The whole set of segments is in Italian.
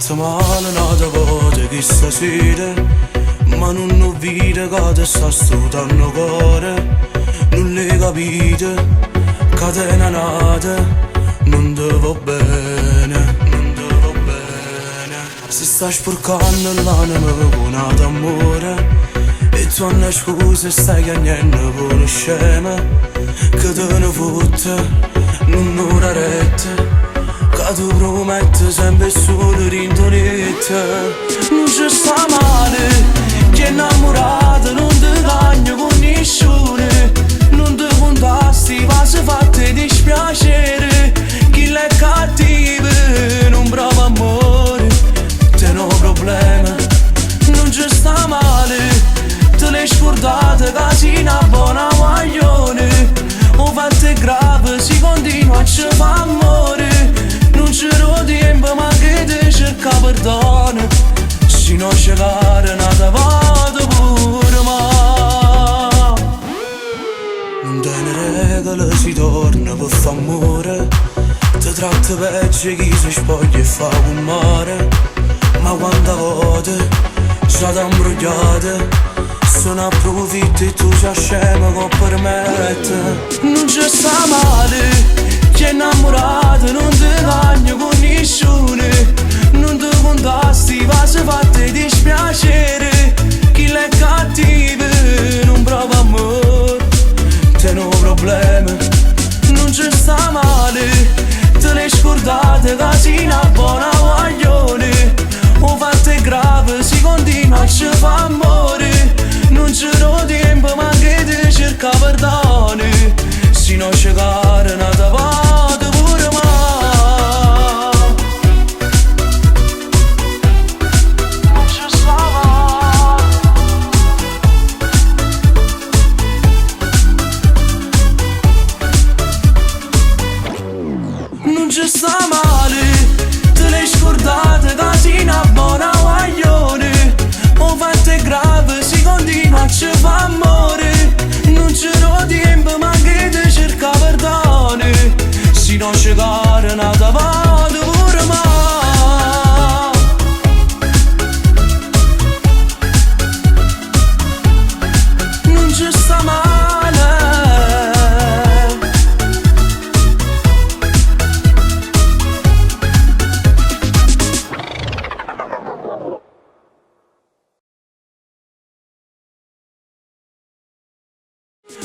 fatto male un'altra volta che stasera, ma non vide che adesso sto tanto cuore. Non le capite, catena nata, non ti va bene, non ti va bene. Si sta sporcando l'anima con d'amore, e tu hanno scuse stai chiagnendo con lo scema, che te ne fotte, non ora rette, che tu prometti sempre solo rindolette. Non ci sta male, che innamorato non ti cagno con nessuno, non ti contasti, cose fatte dispiacere, chi l'è cattivo, non bravo amore, te no problema. Non ci sta male, te le scordate che sei una buona guaglione, o fatte grave, si continua a ci fa amore. Non c'ero tempo ma che ti cerca perdono, se non cercare nata vado pure ma. Non te ne regole si torna per fa amore, ti tratta peggio chi si spoglia e fa un mare. Ma quante volte siamo imbrogliate, sono approfitti e tu sei scema che permette. Non ci sta male, che innamorato non ti cagno con nessuno, non ti contasti, cose fatte dispiacere, chi l'è cattivo, non prova amore, te no problema. Non ci sta male, te le scordate che sei una buona guaglione, o fatte grave, si continua a ci fa amore. Non c'ero tempo ma che ti cerca perdono, se non cercare nata vado pure ma. Non ci stava, non ci sta male, te le scordate che sei una buona guaglione, o fatte grave, si continua a ci fa amore. Non c'ero tempo ma che ti cerca perdono, se non cercare nata vado pure ma. Non ci sta male,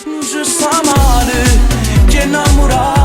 non ci sta male, che innamorato